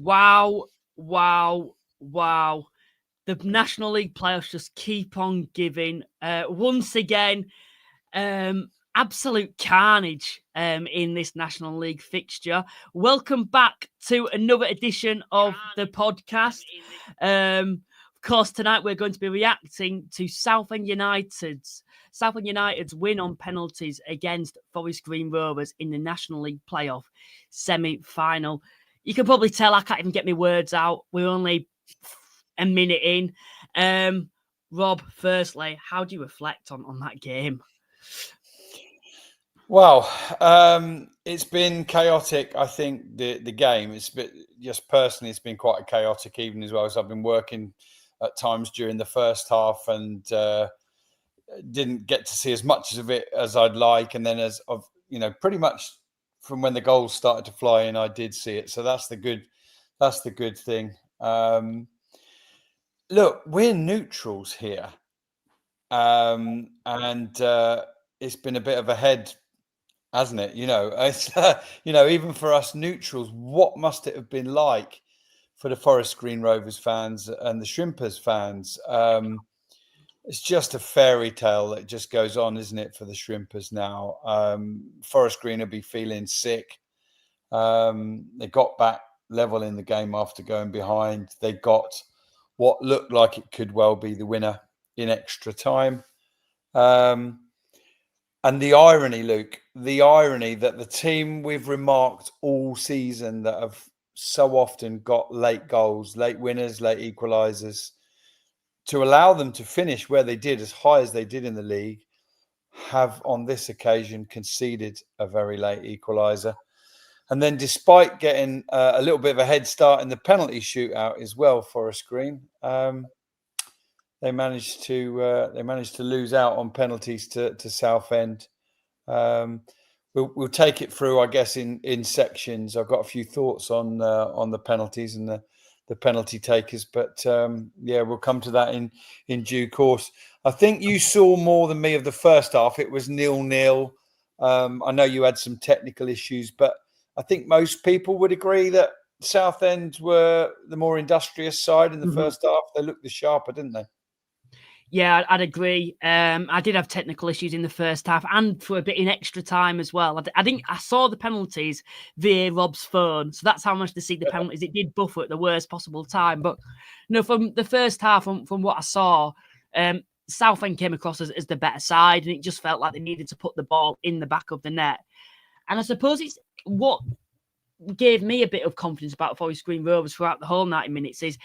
Wow, wow, wow. The National League playoffs just keep on giving. Once again, absolute carnage in this National League fixture. Welcome back to another edition of the podcast. Of course, tonight we're going to be reacting to Southend United's win on penalties against Forest Green Rovers in the National League playoff semi-final. You can probably tell I can't even get my words out. We're only a minute in. Rob, firstly, how do you reflect on that game? Well, it's been chaotic. I think the game, just personally, it's been quite a chaotic evening as well. As I've been working at times during the first half and didn't get to see as much of it as I'd like. And then pretty much from when the goals started to fly in, I did see it. So that's the good thing. Look, we're neutrals here. And it's been a bit of a head, hasn't it? It's even for us neutrals, what must it have been like for the Forest Green Rovers fans and the Shrimpers fans? It's just a fairy tale that just goes on, isn't it, for the Shrimpers now? Forest Green will be feeling sick. They got back level in the game after going behind. They got what looked like it could well be the winner in extra time. And the irony, Luke, that the team we've remarked all season that have so often got late goals, late winners, late equalisers, to allow them to finish where they did, as high as they did in the league, have on this occasion conceded a very late equaliser. And then despite getting a little bit of a head start in the penalty shootout as well, Forest Green, they managed to lose out on penalties to Southend. We'll take it through, I guess, in sections. I've got a few thoughts on the penalties and the penalty takers, but we'll come to that in due course. I think you saw more than me of the first half. It was 0-0. I know you had some technical issues, but I think most people would agree that Southend were the more industrious side in the first half. They looked the sharper, didn't they? Yeah, I'd agree. I did have technical issues in the first half and for a bit in extra time as well. I think I saw the penalties via Rob's phone, so that's how much to see the penalties. It did buffer at the worst possible time. But from the first half, from what I saw, Southend came across as the better side, and it just felt like they needed to put the ball in the back of the net. And I suppose it's what gave me a bit of confidence about Forest Green Rovers throughout the whole 90 minutes is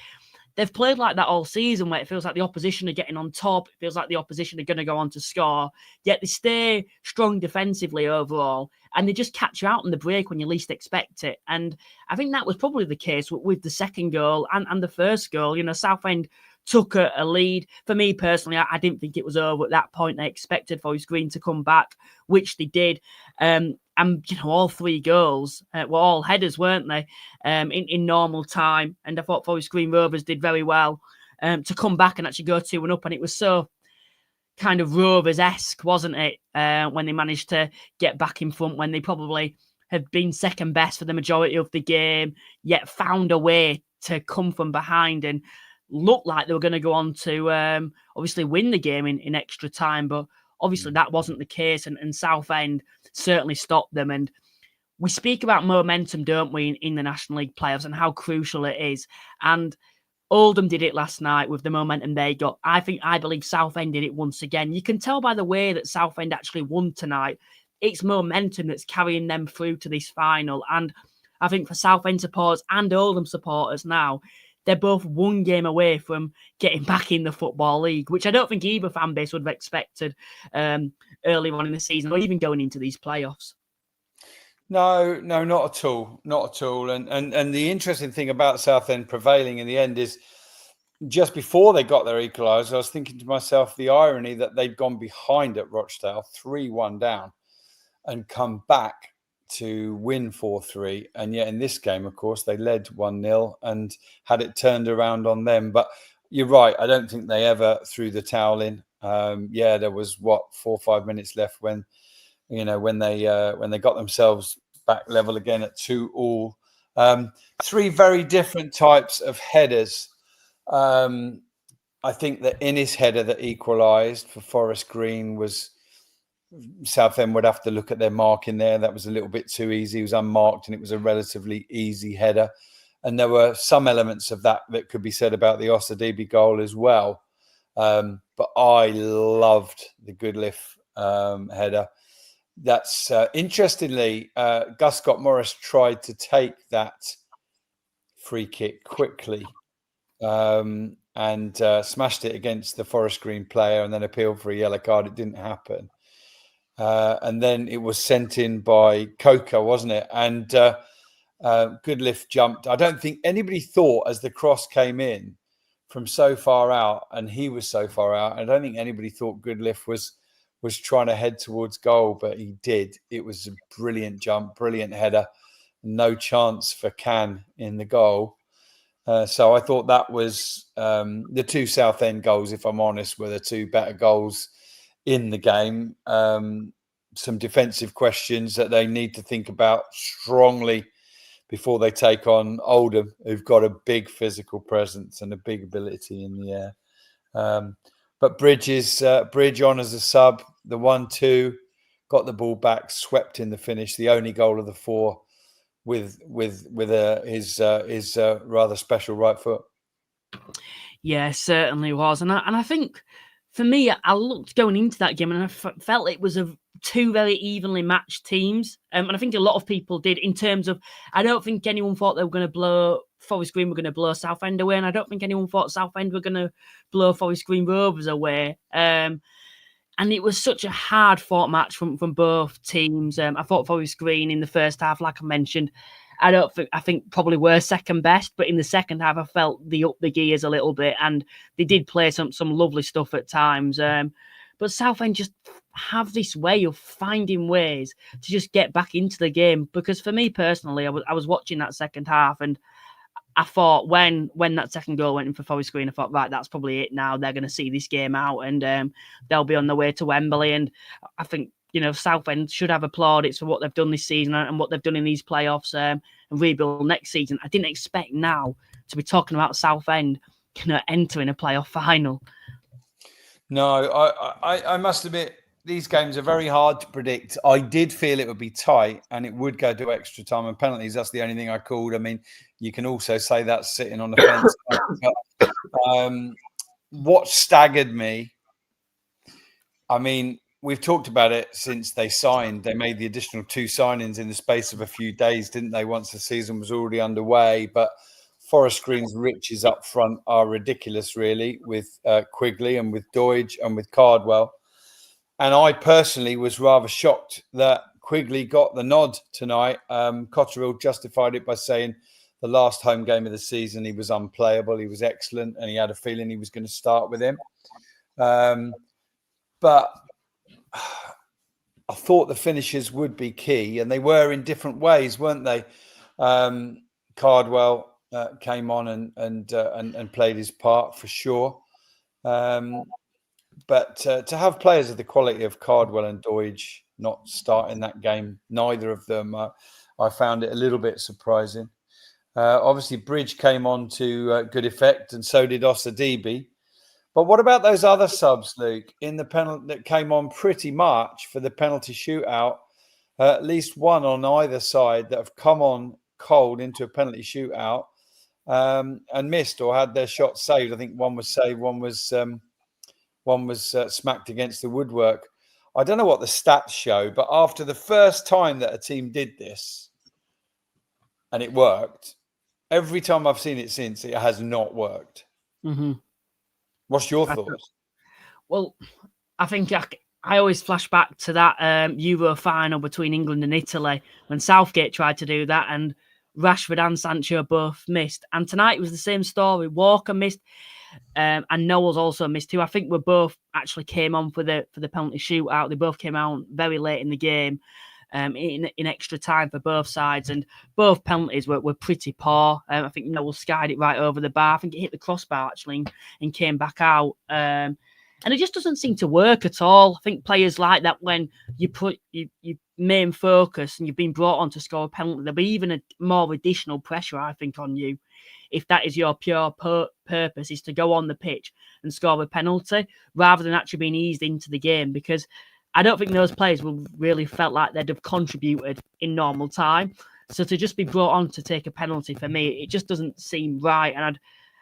they've played like that all season, where it feels like the opposition are getting on top. It feels like the opposition are going to go on to score. Yet they stay strong defensively overall, and they just catch you out on the break when you least expect it. And I think that was probably the case with the second goal and the first goal. Southend took a lead. For me personally, I didn't think it was over at that point. They expected Forest Green to come back, which they did. And all three goals were all headers, weren't they? In normal time. And I thought Forest Green Rovers did very well to come back and actually go 2-1 up. And it was so kind of Rovers-esque, wasn't it? When they managed to get back in front, when they probably had been second best for the majority of the game, yet found a way to come from behind and looked like they were going to go on to obviously win the game in extra time. But obviously that wasn't the case, and Southend certainly stopped them. And we speak about momentum, don't we, in the National League playoffs and how crucial it is. And Oldham did it last night with the momentum they got. I believe Southend did it once again. You can tell by the way that Southend actually won tonight. It's momentum that's carrying them through to this final. And I think for Southend supporters and Oldham supporters now, they're both one game away from getting back in the Football League, which I don't think either fan base would have expected early on in the season or even going into these playoffs. No, not at all. Not at all. And the interesting thing about Southend prevailing in the end is just before they got their equaliser, I was thinking to myself the irony that they'd gone behind at Rochdale 3-1 down and come back to win 4-3. And yet in this game, of course, they led 1-0 and had it turned around on them. But you're right. I don't think they ever threw the towel in. There was 4 or 5 minutes left when they got themselves back level again at 2-2. Three very different types of headers. I think the Innis header that equalised for Forest Green was Southend would have to look at their mark in there. That was a little bit too easy. It was unmarked and it was a relatively easy header. And there were some elements of that could be said about the Osadibe goal as well. But I loved the Goodliff header. That's interestingly, Gus Scott Morris tried to take that free kick quickly and smashed it against the Forest Green player and then appealed for a yellow card. It didn't happen. And then it was sent in by Coker, wasn't it? And Goodliff jumped. I don't think anybody thought as the cross came in from so far out and he was so far out, I don't think anybody thought Goodliff was trying to head towards goal, but he did. It was a brilliant jump, brilliant header. No chance for Can in the goal. So I thought that was the two Southend goals, if I'm honest, were the two better goals in the game. Some defensive questions that they need to think about strongly before they take on Oldham, who've got a big physical presence and a big ability in the air. But Bridge on as a sub, the 1-2, got the ball back, swept in the finish, the only goal of the four with his rather special right foot. Yeah, certainly was. And I think for me, I looked going into that game and I felt it was two very evenly matched teams. And I think a lot of people did in terms of, I don't think anyone thought they were going to blow Forest Green were going to blow Southend away. And I don't think anyone thought Southend were going to blow Forest Green Rovers away. And it was such a hard fought match from both teams. I thought Forest Green in the first half, like I mentioned, I think probably were second best, but in the second half, I felt they upped the gears a little bit and they did play some lovely stuff at times. But Southend just have this way of finding ways to just get back into the game. Because for me personally, I was watching that second half and I thought when that second goal went in for Forest Green, I thought, right, that's probably it now. They're going to see this game out and they'll be on their way to Wembley. And I think, Southend should have applauded for what they've done this season and what they've done in these playoffs and rebuild next season. I didn't expect now to be talking about Southend entering a playoff final. No, I must admit, these games are very hard to predict. I did feel it would be tight and it would go to extra time and penalties. That's the only thing I called. I mean, you can also say that's sitting on the fence. But, what staggered me, I mean, we've talked about it since they signed. They made the additional 2 signings in the space of a few days, didn't they, once the season was already underway? But Forest Green's riches up front are ridiculous, really, with Quigley and with Doidge and with Cardwell. And I personally was rather shocked that Quigley got the nod tonight. Cotterill justified it by saying the last home game of the season, he was unplayable. He was excellent. And he had a feeling he was going to start with him. But I thought the finishes would be key. And they were in different ways, weren't they? Cardwell came on and played his part for sure. But to have players of the quality of Cardwell and Doidge not starting that game, neither of them, I found it a little bit surprising. Obviously, Bridge came on to good effect, and so did Osadibe. But what about those other subs, Luke, in the penalty that came on pretty much for the penalty shootout? At least one on either side that have come on cold into a penalty shootout and missed or had their shot saved. I think one was saved, one was smacked against the woodwork. I don't know what the stats show, but after the first time that a team did this and it worked, every time I've seen it since, it has not worked. Mm-hmm. What's your thoughts? Well, I think I always flash back to that Euro final between England and Italy when Southgate tried to do that and Rashford and Sancho both missed. And tonight was the same story. Walker missed. And Noel's also missed too. I think we both actually came on for the penalty shootout. They both came out very late in the game, in extra time for both sides, and both penalties were pretty poor. I think Noel skied it right over the bar. I think it hit the crossbar actually and came back out. And it just doesn't seem to work at all. I think players like that, when you put your main focus and you've been brought on to score a penalty, there'll be even a more additional pressure, I think, on you, if that is your pure purpose, is to go on the pitch and score a penalty rather than actually being eased into the game. Because I don't think those players will really felt like they'd have contributed in normal time. So to just be brought on to take a penalty, for me, it just doesn't seem right. And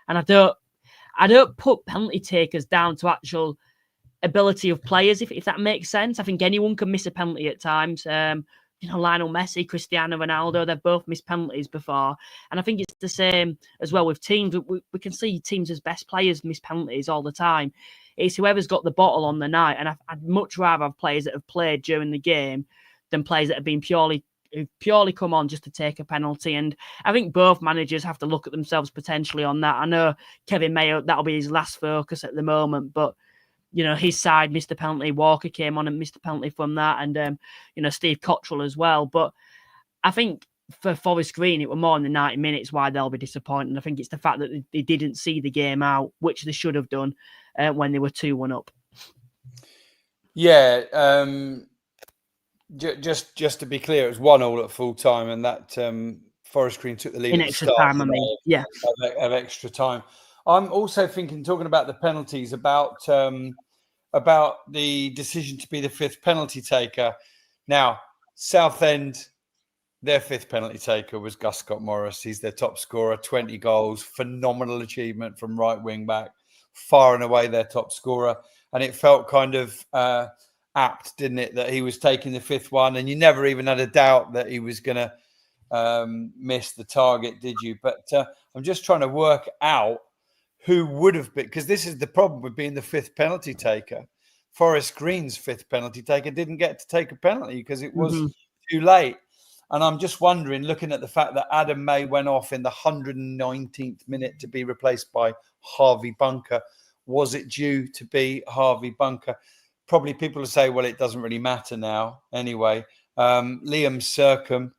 I don't put penalty takers down to actual ability of players, if that makes sense. I think anyone can miss a penalty at times. Lionel Messi, Cristiano Ronaldo, they've both missed penalties before. And I think it's the same as well with teams. We can see teams as best players miss penalties all the time. It's whoever's got the bottle on the night. And I'd much rather have players that have played during the game than players that have been purely come on just to take a penalty. And I think both managers have to look at themselves potentially on that. I know Kevin Mayo, that'll be his last focus at the moment, but his side missed a penalty. Walker came on and missed a penalty from that, and Steve Cottrell as well. But I think for Forest Green, it were more than 90 minutes why they'll be disappointed. I think it's the fact that they didn't see the game out, which they should have done when they were 2-1 up. Yeah, just to be clear, it was 1-1 at full time, and that Forest Green took the lead in at extra the start time. I mean, yeah, of extra time. I'm also thinking, talking about the penalties, about the decision to be the fifth penalty taker. Now, Southend, their fifth penalty taker was Gus Scott Morris. He's their top scorer, 20 goals, phenomenal achievement from right wing back, far and away their top scorer. And it felt kind of apt, didn't it, that he was taking the fifth one, and you never even had a doubt that he was going to miss the target, did you? But I'm just trying to work out who would have been, because this is the problem with being the fifth penalty taker. Forest Green's fifth penalty taker didn't get to take a penalty because it was too late. And I'm just wondering, looking at the fact that Adam May went off in the 119th minute to be replaced by Harvey Bunker, was it due to be Harvey Bunker? Probably people will say, well, it doesn't really matter now anyway. Liam Sercombe.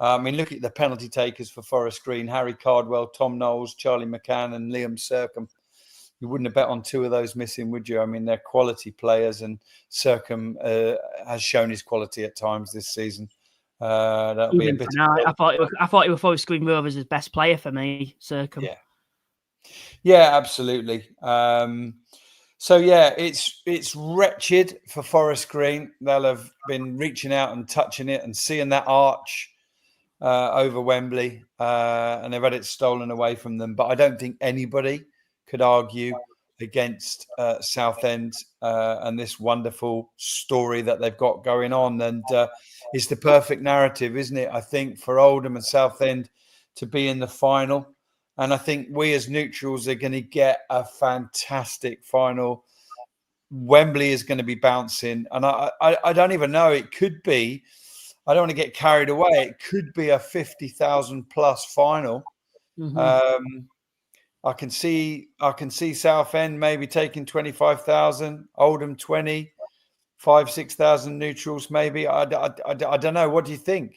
I mean, look at the penalty takers for Forest Green: Harry Cardwell, Tom Knowles, Charlie McCann, and Liam Sercombe. You wouldn't have bet on two of those missing, would you? I mean, they're quality players, and Sercombe has shown his quality at times this season. That'll be a bit. I thought he was Forest Green Rovers' best player for me, Sercombe. Yeah, absolutely. So yeah, it's wretched for Forest Green. They'll have been reaching out and touching it and seeing that arch over Wembley, and they've had it stolen away from them. But I don't think anybody could argue against Southend and this wonderful story that they've got going on. And it's the perfect narrative, isn't it? I think for Oldham and Southend to be in the final. And I think we as neutrals are going to get a fantastic final. Wembley is going to be bouncing. And I don't even know. It could be, I don't want to get carried away, it could be a 50,000 plus final. I can see Southend maybe taking 25,000, Oldham 20, 5,000-6,000 neutrals maybe. I don't know. What do you think?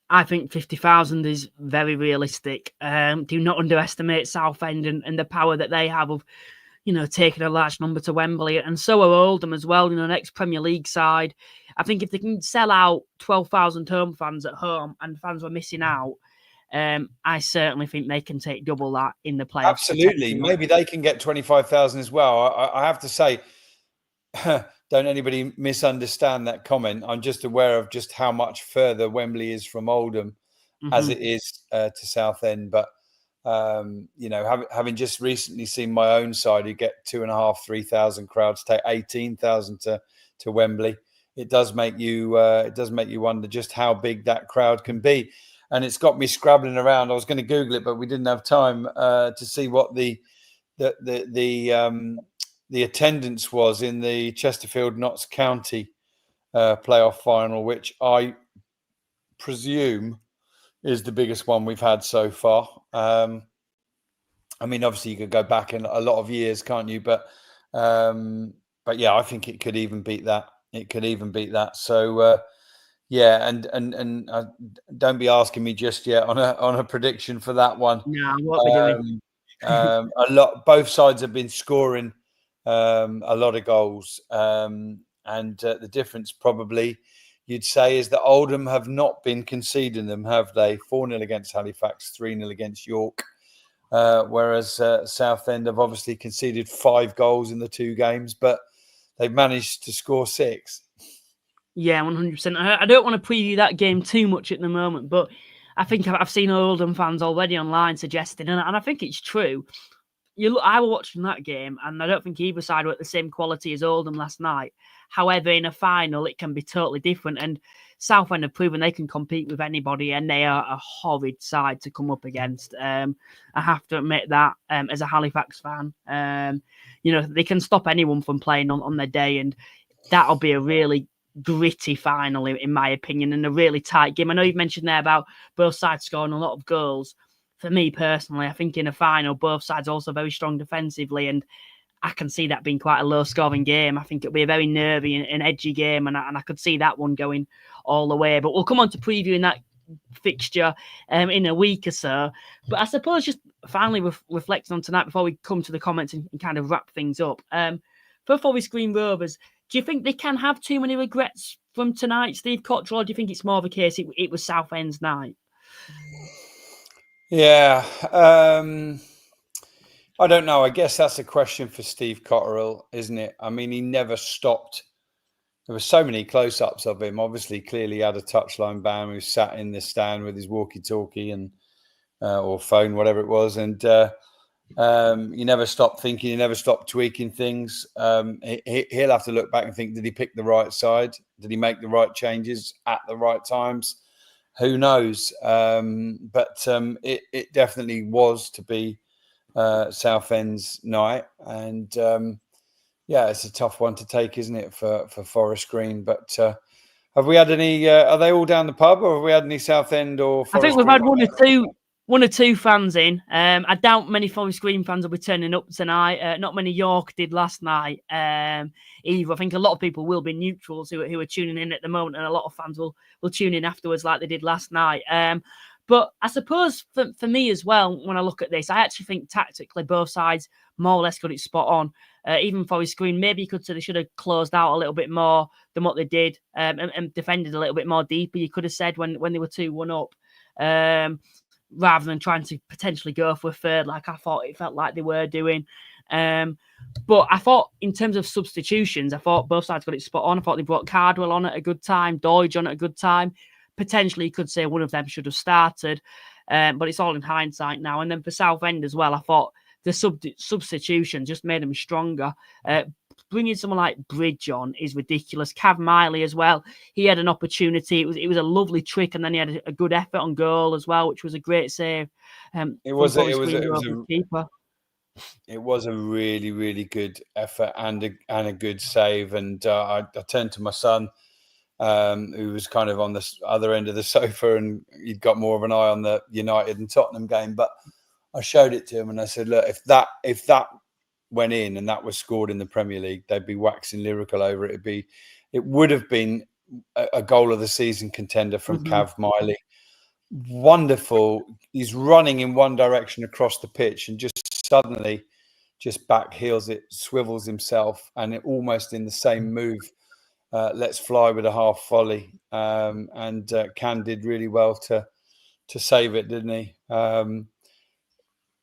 I think 50,000 is very realistic. Do not underestimate Southend and the power that they have of, taking a large number to Wembley. And so are Oldham as well, next Premier League side. I think if they can sell out 12,000 home fans at home and fans were missing out, I certainly think they can take double that in the playoffs. Absolutely. Maybe they can get 25,000 as well. I have to say, don't anybody misunderstand that comment. I'm just aware of just how much further Wembley is from Oldham as it is to Southend. But, having just recently seen my own side who get 2,500, 3,000 crowds take 18,000 to Wembley, it does make you wonder just how big that crowd can be. And it's got me scrabbling around. I was going to Google it, but we didn't have time to see what the attendance was in the Chesterfield-Notts County playoff final, which I presume is the biggest one we've had so far. I mean, obviously you could go back in a lot of years, can't you? But yeah, I think it could even beat that. So yeah, and don't be asking me just yet on a prediction for that one. No, what we're doing. Both sides have been scoring a lot of goals. And the difference probably, you'd say, is that Oldham have not been conceding them, have they? 4-0 against Halifax, 3-0 against York. Whereas Southend have obviously conceded 5 goals in the 2 games, but they've managed to score 6. Yeah, 100%. I don't want to preview that game too much at the moment, but I think I've seen Oldham fans already online suggesting, and I think it's true. I was watching that game, and I don't think either side were at the same quality as Oldham last night. However, in a final, it can be totally different, and Southend have proven they can compete with anybody, and they are a horrid side to come up against. I have to admit that as a Halifax fan. They can stop anyone from playing on their day, and that'll be a really gritty final, in my opinion, and a really tight game. I know you've mentioned there about both sides scoring a lot of goals. For me personally, I think in a final, both sides are also very strong defensively, and I can see that being quite a low-scoring game. I think it'll be a very nervy and edgy game, and I could see that one going all the way. But we'll come on to previewing that fixture in a week or so. But I suppose just finally reflecting on tonight before we come to the comments and kind of wrap things up. For Forest Green Rovers, do you think they can have too many regrets from tonight, Steve Cottrell, or do you think it's more of a case it was Southend's night? Yeah, I don't know. I guess that's a question for Steve Cottrell, isn't it? I mean, he never stopped. There were so many close-ups of him. Obviously, clearly had a touchline ban who sat in the stand with his walkie-talkie and or phone, whatever it was, and he never stopped thinking. He never stopped tweaking things. He'll have to look back and think: did he pick the right side? Did he make the right changes at the right times? Who knows? But it definitely was to be Southend's night, and yeah, it's a tough one to take, isn't it, for Forest Green? But have we had any? Are they all down the pub, or have we had any Southend or Forest I think we've Green? had one or two fans in. I doubt many Forest Green fans will be turning up tonight. Not many York did last night either. I think a lot of people will be neutrals who are tuning in at the moment, and a lot of fans will tune in afterwards like they did last night. But I suppose for me as well, when I look at this, I actually think tactically both sides more or less got it spot on. Even Forest Green, maybe you could say they should have closed out a little bit more than what they did and defended a little bit more deeper, you could have said, when they were 2-1 up. Rather than trying to potentially go for a third, like I thought it felt like they were doing. But I thought in terms of substitutions, I thought both sides got it spot on. I thought they brought Cardwell on at a good time, Doidge on at a good time. Potentially, you could say one of them should have started, but it's all in hindsight now. And then for Southend as well, I thought the substitution just made them stronger. Bringing someone like Bridge on is ridiculous. Cav Miley as well. He had an opportunity. It was a lovely trick, and then he had a good effort on goal as well, which was a great save. It was a really, really good effort and a good save. And I turned to my son, who was kind of on the other end of the sofa, and he'd got more of an eye on the United and Tottenham game. But I showed it to him and I said, look, if that went in and that was scored in the Premier League, they'd be waxing lyrical over it. It would have been a goal of the season contender from Cav Miley. Wonderful. He's running in one direction across the pitch and just suddenly just back heels it, swivels himself, and it almost in the same move lets fly with a half volley. And Can did really well to save it, didn't he?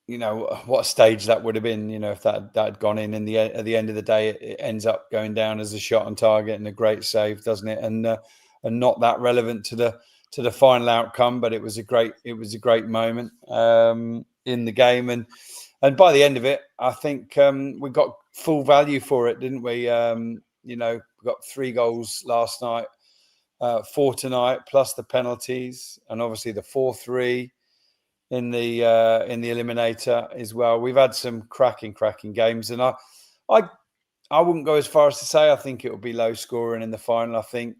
What a stage that would have been, if that had gone in at the end of the day, it ends up going down as a shot on target and a great save, doesn't it? And not that relevant to the final outcome, but it was a great moment in the game. And by the end of it, I think we got full value for it, didn't we? We got 3 goals last night, 4 tonight, plus the penalties, and obviously the 4-3 in the eliminator as well. We've had some cracking games, and I wouldn't go as far as to say I think it will be low scoring in the final. I think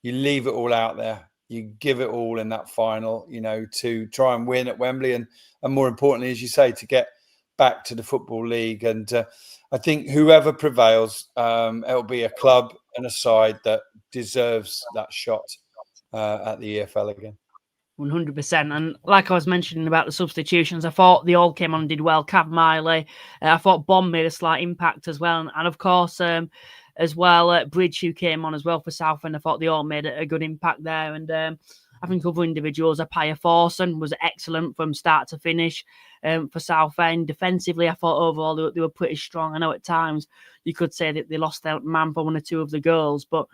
you leave it all out there, you give it all in that final, to try and win at Wembley, and more importantly, as you say, to get back to the Football League. And I think whoever prevails, it'll be a club and a side that deserves that shot at the EFL again. 100%. And like I was mentioning about the substitutions, I thought they all came on and did well. Cav Miley, I thought Bond made a slight impact as well. And of course, as well, Bridge, who came on as well for Southend, I thought they all made a good impact there. And I think other individuals, Apaya Forson was excellent from start to finish for Southend. Defensively, I thought overall they were pretty strong. I know at times you could say that they lost their man for one or two of the goals, but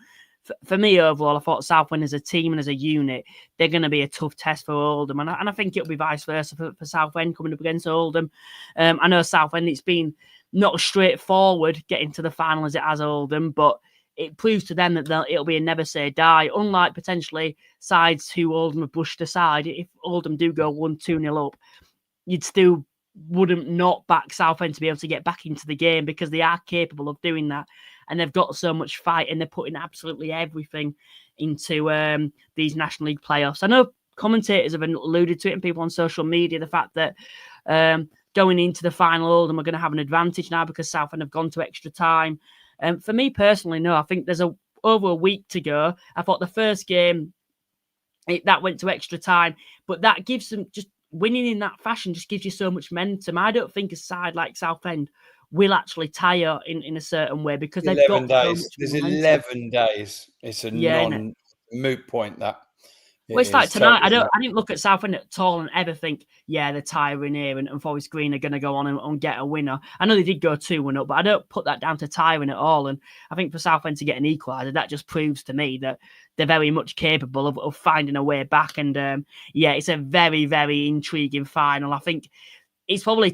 for me, overall, I thought Southend as a team and as a unit, they're going to be a tough test for Oldham. And I think it'll be vice versa for Southend coming up against Oldham. I know Southend, it's been not straightforward getting to the final as it has Oldham, but it proves to them that it'll be a never say die. Unlike potentially sides who Oldham have brushed aside, if Oldham do go 1-2-0 up, you'd still wouldn't not back Southend to be able to get back into the game because they are capable of doing that. And they've got so much fight and they're putting absolutely everything into these National League playoffs. I know commentators have alluded to it and people on social media, the fact that going into the final, Oldham are going to have an advantage now because Southend have gone to extra time. For me personally, no, I think there's over a week to go. I thought the first game, that went to extra time, but that gives them just winning in that fashion just gives you so much momentum. I don't think a side like Southend will actually tire in a certain way because they've got 11 days. so much There's momentum. 11 days. It's a non-moot point that. Well, it's like tonight. I didn't look at Southend at all and ever think, yeah, they're tiring here and Forest Green are going to go on and get a winner. I know they did go 2-1 up, but I don't put that down to tiring at all. And I think for Southend to get an equaliser, that just proves to me that they're very much capable of finding a way back. And it's a very, very intriguing final. I think it's probably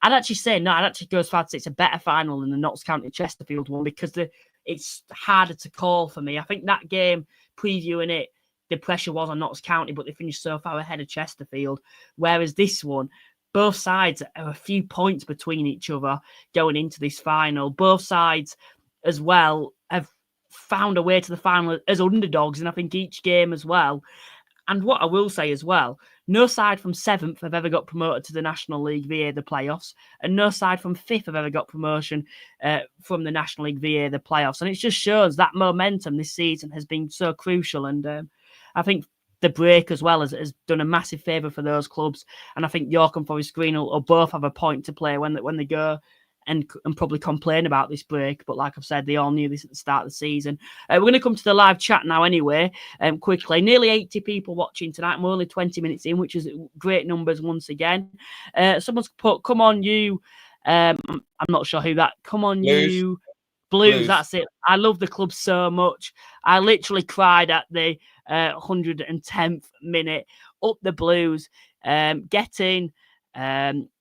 I'd actually go as far as it's a better final than the Notts County Chesterfield one because it's harder to call for me. I think that game, previewing it, the pressure was on Notts County, but they finished so far ahead of Chesterfield. Whereas this one, both sides are a few points between each other going into this final. Both sides as well have found a way to the final as underdogs, and I think each game as well. And what I will say as well, no side from 7th have ever got promoted to the National League via the playoffs, and no side from 5th have ever got promotion from the National League via the playoffs. And it just shows that momentum this season has been so crucial. And I think the break as well has done a massive favour for those clubs. And I think York and Forest Green will both have a point to play when they go and probably complain about this break. But like I've said, they all knew this at the start of the season. We're going to come to the live chat now anyway, quickly. Nearly 80 people watching tonight. We're only 20 minutes in, which is great numbers once again. Someone's put, come on you. I'm not sure who that, come on you. Blues, that's it. I love the club so much. I literally cried at the 110th minute. Up the Blues. Get in.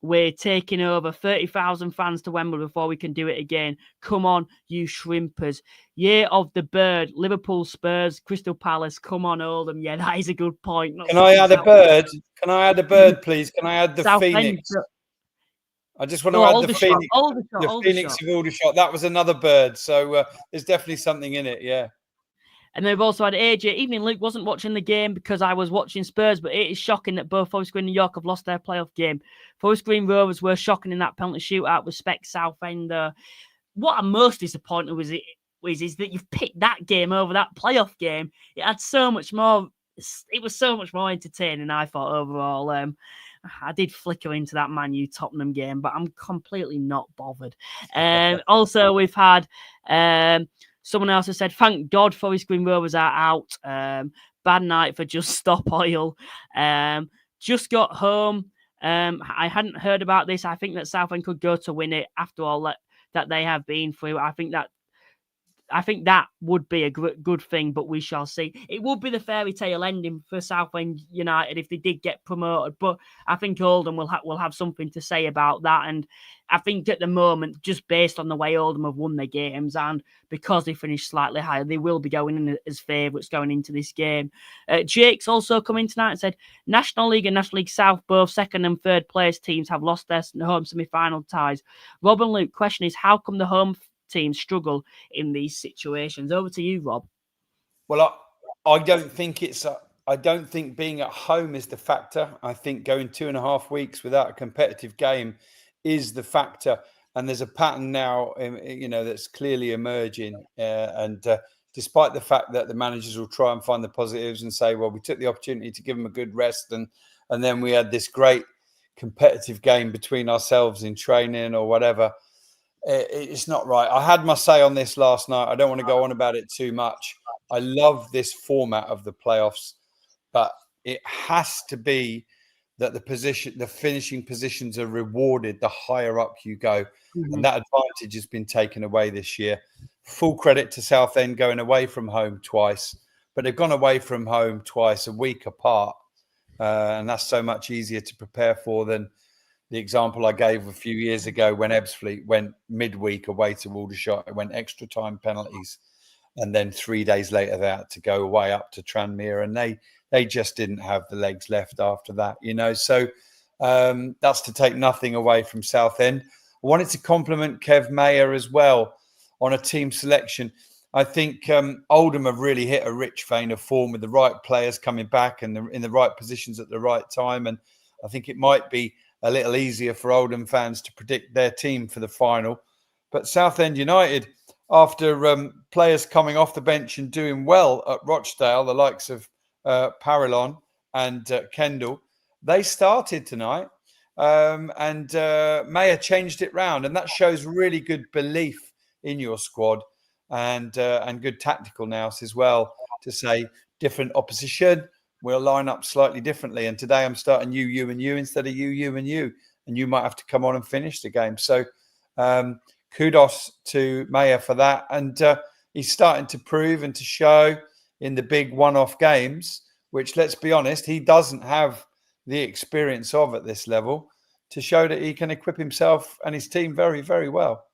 We're taking over 30,000 fans to Wembley before we can do it again. Come on, you shrimpers. Year of the bird. Liverpool, Spurs, Crystal Palace. Come on, Oldham. Yeah, that is a good point. Can I add a bird? Can I add a bird, please? Can I add the Phoenix? I just want to add the Phoenix. The Phoenix of Aldershot. That was another bird. So there's definitely something in it. Yeah. And then we've also had AJ. Evening, Luke. Wasn't watching the game because I was watching Spurs, but it is shocking that both Forest Green and York have lost their playoff game. Forest Green Rovers were shocking in that penalty shootout. Respect Southend. What I'm most disappointed with is that you've picked that game over that playoff game. It had so much more. It was so much more entertaining, I thought, overall. I did flicker into that Man U Tottenham game, but I'm completely not bothered. Also, we've had someone else has said, thank God Forest Green Rovers are out. Bad night for Just Stop Oil. Just got home. I hadn't heard about this. I think that Southend could go to win it after all that they have been through. I think that would be a good thing, but we shall see. It would be the fairy tale ending for Southend United if they did get promoted, but I think Oldham will have something to say about that. And I think at the moment, just based on the way Oldham have won their games and because they finished slightly higher, they will be going in as favourites going into this game. Jake's also come in tonight and said, National League and National League South, both second and third place teams have lost their home semi-final ties. Rob and Luke, question is, how come the home teams struggle in these situations? Over to you, Rob. Well, I don't think I don't think being at home is the factor. I think going 2.5 weeks without a competitive game is the factor. And there's a pattern now, that's clearly emerging. And despite the fact that the managers will try and find the positives and say, well, we took the opportunity to give them a good rest, and then we had this great competitive game between ourselves in training or whatever. It's not right. I had my say on this last night. I don't want to go on about it too much. I love this format of the playoffs, but it has to be that the finishing positions are rewarded the higher up you go. Mm-hmm. And that advantage has been taken away this year. Full credit to Southend going away from home twice, but they've gone away from home twice a week apart. And that's so much easier to prepare for than the example I gave a few years ago when Ebbsfleet went midweek away to Aldershot. It went extra time penalties. And then 3 days later, they had to go away up to Tranmere, and they just didn't have the legs left after that, So that's to take nothing away from Southend. I wanted to compliment Kev Mayer as well on a team selection. I think Oldham have really hit a rich vein of form with the right players coming back and in the right positions at the right time. And I think it might be a little easier for Oldham fans to predict their team for the final. But Southend United, after players coming off the bench and doing well at Rochdale, the likes of Parallon and Kendall, they started tonight. And Mayer changed it round. And that shows really good belief in your squad and good tactical nous as well, to say different opposition, we'll line up slightly differently. And today I'm starting you, and you instead of you, and you. And you might have to come on and finish the game. So kudos to Mayer for that. And he's starting to prove and to show in the big one-off games, which, let's be honest, he doesn't have the experience of at this level, to show that he can equip himself and his team very, very well.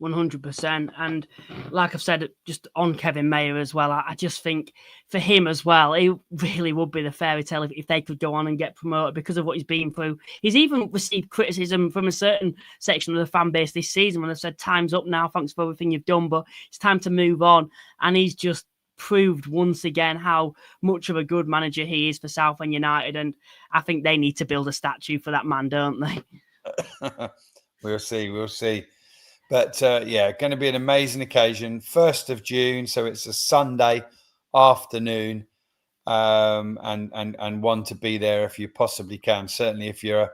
100%. And like I've said, just on Kevin Mayer as well, I just think for him as well, it really would be the fairy tale if they could go on and get promoted because of what he's been through. He's even received criticism from a certain section of the fan base this season when they've said, time's up now, thanks for everything you've done, but it's time to move on. And he's just proved once again how much of a good manager he is for Southend United. And I think they need to build a statue for that man, don't they? We'll see. But going to be an amazing occasion. 1st of June, so it's a Sunday afternoon, and one to be there if you possibly can. Certainly, if you're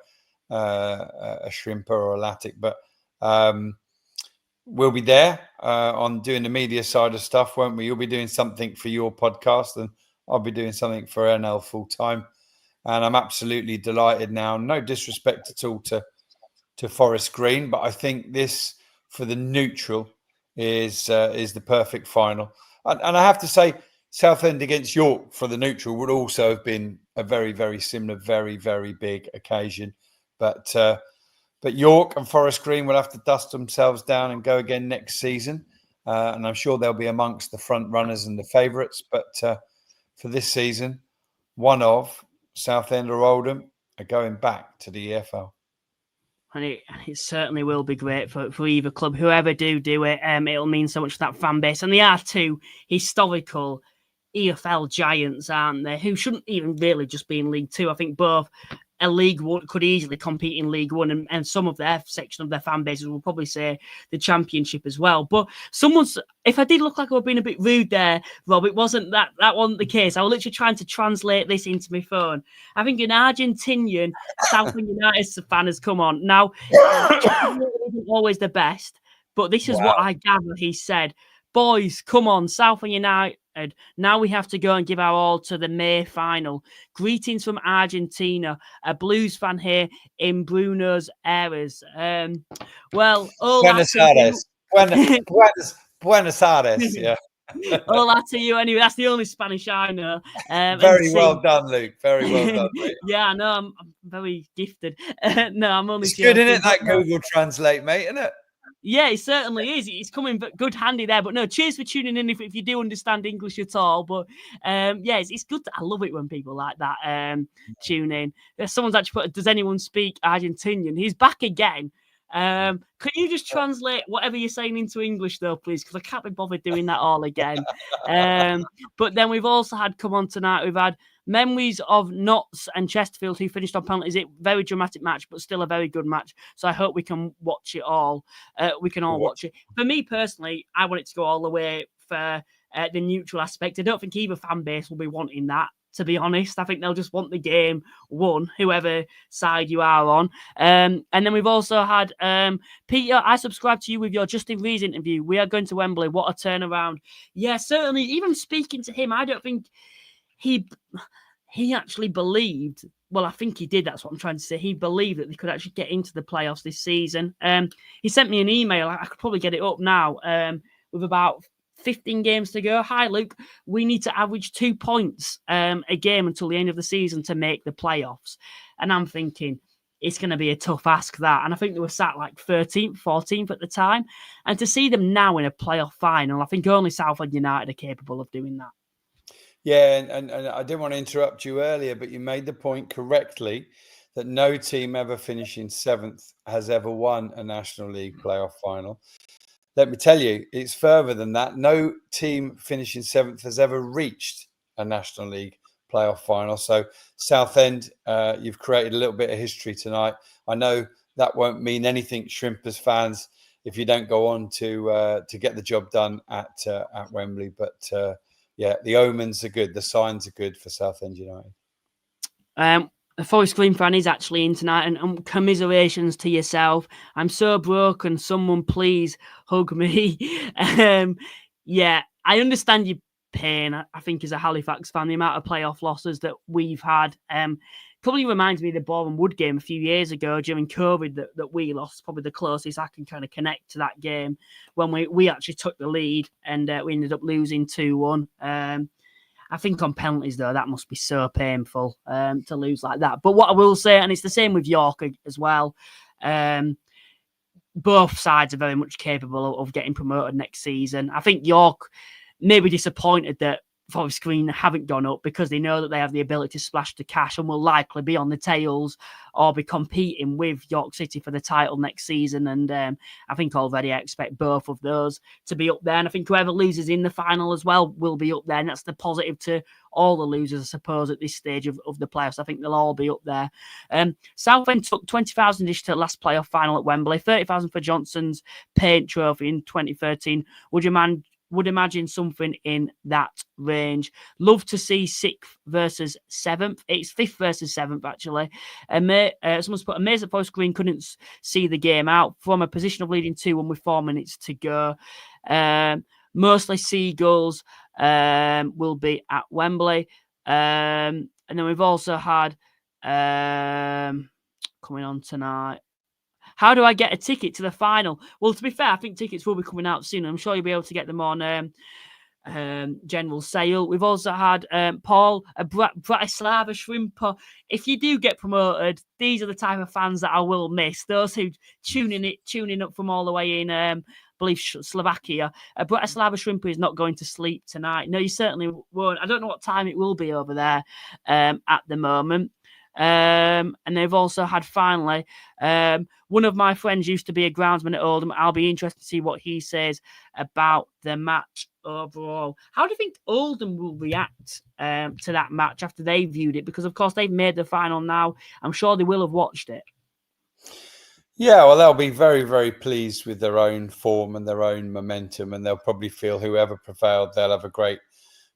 a shrimper or a Latic. But we'll be there on doing the media side of stuff, won't we? You'll be doing something for your podcast, and I'll be doing something for NL full time. And I'm absolutely delighted now. No disrespect at all to Forest Green, but I think this, for the neutral, is the perfect final. And I have to say, Southend against York for the neutral would also have been a very, very similar, very, very big occasion. But York and Forest Green will have to dust themselves down and go again next season. And I'm sure they'll be amongst the front runners and the favourites. But for this season, one of Southend or Oldham are going back to the EFL. And it certainly will be great for either club. Whoever do it, it'll mean so much for that fan base. And they are two historical EFL giants, aren't they? Who shouldn't even really just be in League Two. I think both a League One could easily compete in League One, and some of their section of their fan bases will probably say the Championship as well. But if I did look like I was being a bit rude there, Rob, it wasn't that wasn't the case. I was literally trying to translate this into my phone. I think an Argentinian Southend United fan has come on. Now, isn't always the best, but this is what I gather he said. Boys, come on, Southend United. Now we have to go and give our all to the May final. Greetings from Argentina, a Blues fan here in Buenos Aires. Buenos Aires. Buenos Aires, yeah. Hola to you anyway. That's the only Spanish I know. Very well done, Luke. Very well done, mate. Yeah, I know. I'm very gifted. No, I'm only It's good, isn't it, that Google Translate, mate, isn't it? Yeah, it certainly is. It's coming good handy there. But no, cheers for tuning in if you do understand English at all. But it's good. I love it when people like that tune in. Someone's actually put, does anyone speak Argentinian? He's back again. Could you just translate whatever you're saying into English though, please? Because I can't be bothered doing that all again. But then we've also had come on tonight. We've had memories of Notts and Chesterfield, who finished on penalties. It very dramatic match, but still a very good match. So I hope we can watch it all. We can all watch it. For me personally, I want it to go all the way for the neutral aspect. I don't think either fan base will be wanting that, to be honest. I think they'll just want the game won, whoever side you are on. And then we've also had Peter, I subscribe to you with your Justin Rees interview. We are going to Wembley. What a turnaround. Yeah, certainly. Even speaking to him, I don't think he actually believed. Well, I think he did. That's what I'm trying to say. He believed that they could actually get into the playoffs this season. He sent me an email. I could probably get it up now with about 15 games to go. Hi, Luke. We need to average 2 points a game until the end of the season to make the playoffs. And I'm thinking, it's going to be a tough ask, that. And I think they were sat like 13th, 14th at the time. And to see them now in a playoff final, I think only Southend United are capable of doing that. Yeah, and I didn't want to interrupt you earlier, but you made the point correctly that no team ever finishing 7th has ever won a National League playoff final. Let me tell you, it's further than that. No team finishing 7th has ever reached a National League playoff final. So Southend, you've created a little bit of history tonight. I know that won't mean anything, Shrimpers fans, if you don't go on to get the job done at Wembley. But yeah, the omens are good. The signs are good for Southend United. A Forest Green fan is actually in tonight, and commiserations to yourself. I'm so broken. Someone please hug me. Yeah, I understand your pain. I think as a Halifax fan, the amount of playoff losses that we've had probably reminds me of the Boreham Wood game a few years ago during COVID that we lost. Probably the closest I can kind of connect to that game when we actually took the lead and we ended up losing 2-1. I think on penalties, though, that must be so painful to lose like that. But what I will say, and it's the same with York as well, both sides are very much capable of getting promoted next season. I think York may be disappointed that Forest Green haven't gone up because they know that they have the ability to splash the cash and will likely be on the tails or be competing with York City for the title next season. And I think already I expect both of those to be up there. And I think whoever loses in the final as well will be up there. And that's the positive to all the losers, I suppose, at this stage of the playoffs. I think they'll all be up there. Southend took 20,000-ish to the last playoff final at Wembley, 30,000 for Johnson's Paint Trophy in 2013. Would imagine something in that range. Love to see 6th versus 7th. It's 5th versus 7th, actually. Someone's put, amazed that Forest Green couldn't see the game out from a position of leading 2-1 with 4 minutes to go. Mostly Seagulls will be at Wembley. And then we've also had, coming on tonight, how do I get a ticket to the final? Well, to be fair, I think tickets will be coming out soon. I'm sure you'll be able to get them on general sale. We've also had Paul, a Bratislava Shrimper. If you do get promoted, these are the type of fans that I will miss. Those who tuning up from all the way in, I believe, Slovakia. Bratislava Shrimper is not going to sleep tonight. No, you certainly won't. I don't know what time it will be over there at the moment. And they've also had, finally, one of my friends used to be a groundsman at Oldham. I'll be interested to see what he says about the match overall. How do you think Oldham will react to that match after they viewed it? Because, of course, they've made the final now. I'm sure they will have watched it. Yeah, well, they'll be very, very pleased with their own form and their own momentum, and they'll probably feel whoever prevailed, they'll have a great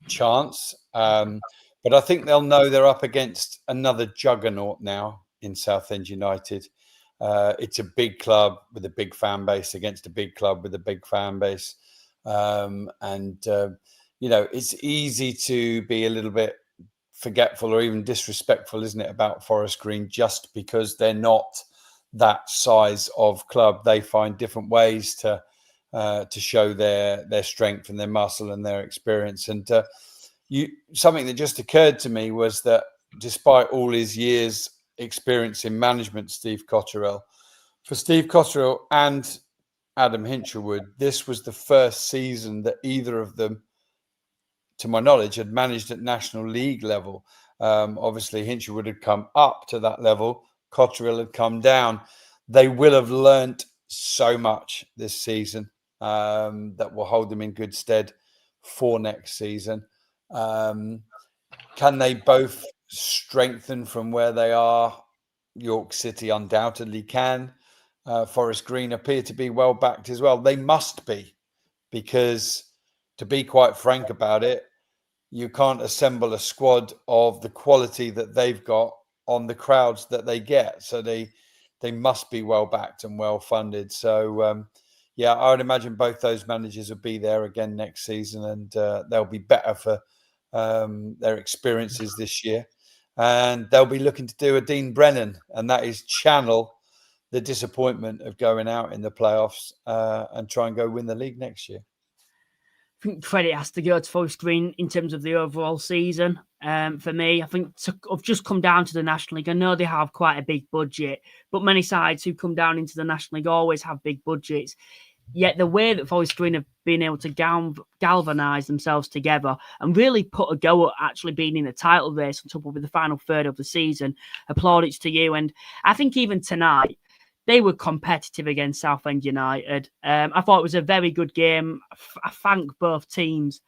chance. But I think they'll know they're up against another juggernaut now in Southend United. It's a big club with a big fan base against a big club with a big fan base. It's easy to be a little bit forgetful or even disrespectful, isn't it, about Forest Green just because they're not that size of club. They find different ways to show their strength and their muscle and their experience. And something that just occurred to me was that despite all his years experience in management, for Steve Cotterill and Adam Hinchelwood, this was the first season that either of them, to my knowledge, had managed at National League level. Obviously, Hinchelwood had come up to that level. Cotterill had come down. They will have learnt so much this season that will hold them in good stead for next season. Can they both strengthen from where they are? York City undoubtedly can. Forest Green appear to be well backed as well. They must be, because to be quite frank about it, you can't assemble a squad of the quality that they've got on the crowds that they get. So they must be well backed and well funded. So yeah, I would imagine both those managers will be there again next season, and they'll be better for their experiences this year. And they'll be looking to do a Dean Brennan, and that is channel the disappointment of going out in the playoffs and try and go win the league next year. I think credit has to go to Forest Green in terms of the overall season. For me, I think I've just come down to the National League. I know they have quite a big budget, but many sides who come down into the National League always have big budgets. Yet the way that Forest Green have been able to galvanise themselves together and really put a go at actually being in the title race on top of the final third of the season, applaudits to you. And I think even tonight, they were competitive against Southend United. I thought it was a very good game. I thank both teams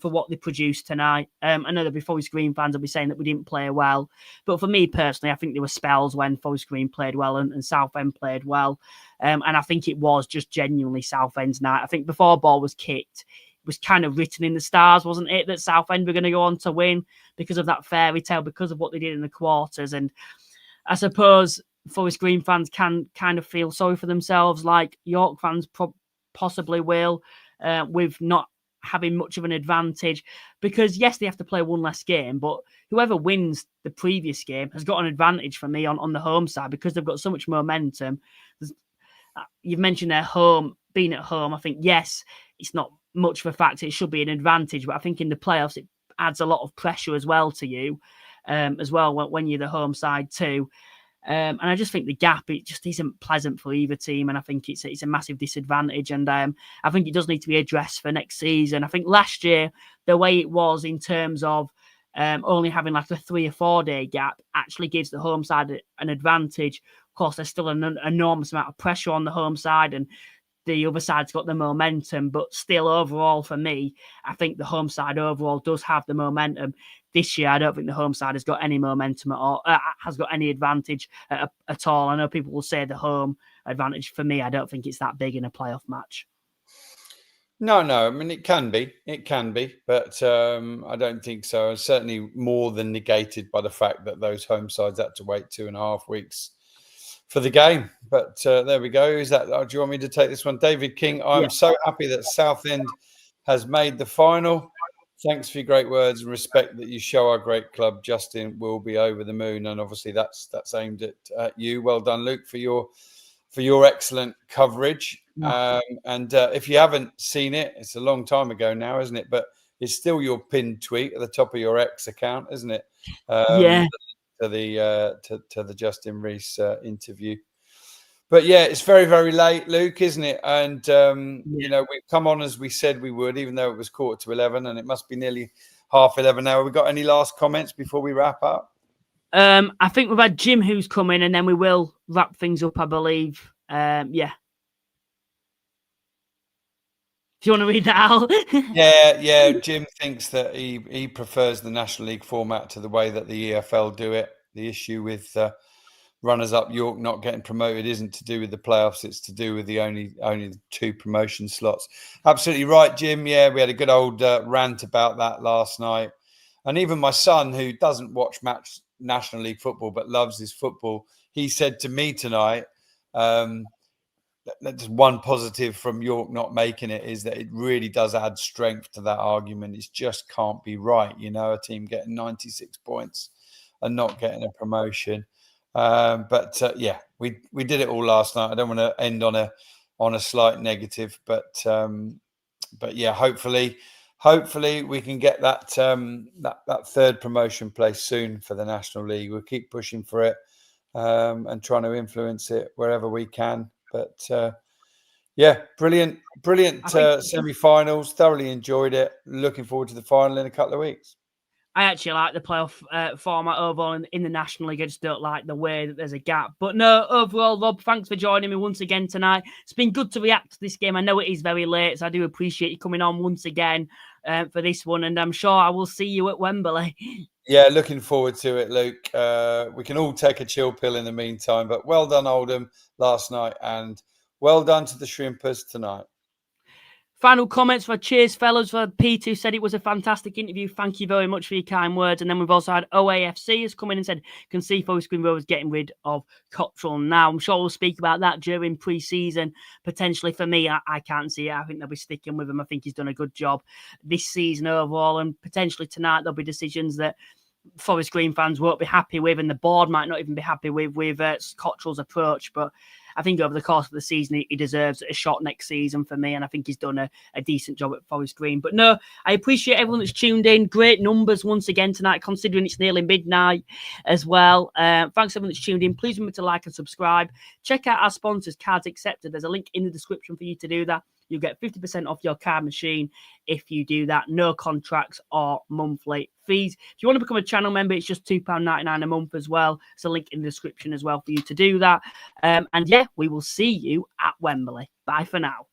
for what they produced tonight. I know there'll be Forest Green fans will be saying that we didn't play well. But for me personally, I think there were spells when Forest Green played well and Southend played well. And I think it was just genuinely Southend's night. I think before ball was kicked, it was kind of written in the stars, wasn't it, that Southend were going to go on to win because of that fairy tale, because of what they did in the quarters. And I suppose Forest Green fans can kind of feel sorry for themselves, like York fans possibly will, with not having much of an advantage. Because, yes, they have to play one less game, but whoever wins the previous game has got an advantage for me on the home side because they've got so much momentum. You've mentioned their home, being at home. I think, yes, it's not much of a factor. It should be an advantage, but I think in the playoffs, it adds a lot of pressure as well to you, as well, when you're the home side too. And I just think the gap, it just isn't pleasant for either team. And I think it's a massive disadvantage. And I think it does need to be addressed for next season. I think last year, the way it was in terms of only having like a 3 or 4 day gap actually gives the home side an advantage. Of course, there's still an enormous amount of pressure on the home side and the other side's got the momentum. But still, overall, for me, I think the home side overall does have the momentum. This year, I don't think the home side has got any momentum at all, has got any advantage at all. I know people will say the home advantage. For me, I don't think it's that big in a playoff match. No. I mean, it can be, but I don't think so. And certainly more than negated by the fact that those home sides had to wait 2.5 weeks for the game. But there we go. Is that? Do you want me to take this one, David King? I'm so happy that Southend has made the final. Thanks for your great words and respect that you show our great club. Justin will be over the moon, and obviously that's aimed at you. Well done, Luke, for your excellent coverage. And if you haven't seen it, it's a long time ago now, isn't it? But it's still your pinned tweet at the top of your X account, isn't it? To the Justin Rees interview. But yeah, it's very, very late, Luke, isn't it? And, you know, we've come on as we said we would, even though it was 11:15 and it must be nearly 11:30 now. Have we got any last comments before we wrap up? I think we've had Jim who's coming and then we will wrap things up, I believe. Yeah. Do you want to read that out? Yeah. Jim thinks that he prefers the National League format to the way that the EFL do it. The issue with runners-up York not getting promoted isn't to do with the playoffs. It's to do with the only 2 promotion slots. Absolutely right, Jim. Yeah, we had a good old rant about that last night. And even my son, who doesn't watch National League football but loves his football, he said to me tonight, that's one positive from York not making it is that it really does add strength to that argument. It just can't be right, you know, a team getting 96 points and not getting a promotion. But yeah, we did it all last night. I don't want to end on a slight negative, but yeah, hopefully we can get that that 3rd promotion place soon for the National League. We'll keep pushing for it and trying to influence it wherever we can. But yeah, brilliant semi-finals. Thoroughly enjoyed it. Looking forward to the final in a couple of weeks. I actually like the playoff format overall in the National League. I just don't like the way that there's a gap. But no, overall, Rob, thanks for joining me once again tonight. It's been good to react to this game. I know it is very late, so I do appreciate you coming on once again for this one. And I'm sure I will see you at Wembley. Yeah, looking forward to it, Luke. We can all take a chill pill in the meantime. But well done, Oldham, last night. And well done to the Shrimpers tonight. Final comments for cheers, fellas, for Pete, who said it was a fantastic interview. Thank you very much for your kind words. And then we've also had OAFC has come in and said, can see Forest Green Rovers getting rid of Cottrell now. I'm sure we'll speak about that during pre-season. Potentially for me, I can't see it. I think they'll be sticking with him. I think he's done a good job this season overall. And potentially tonight, there'll be decisions that Forest Green fans won't be happy with, and the board might not even be happy with Cottrell's approach. But I think over the course of the season, he deserves a shot next season for me, and I think he's done a decent job at Forest Green. But no, I appreciate everyone that's tuned in. Great numbers once again tonight, considering it's nearly midnight as well. Thanks everyone that's tuned in. Please remember to like and subscribe. Check out our sponsors, Cards Accepted. There's a link in the description for you to do that. You'll get 50% off your card machine if you do that. No contracts or monthly fees. If you want to become a channel member, it's just £2.99 a month as well. There's a link in the description as well for you to do that. And yeah, we will see you at Wembley. Bye for now.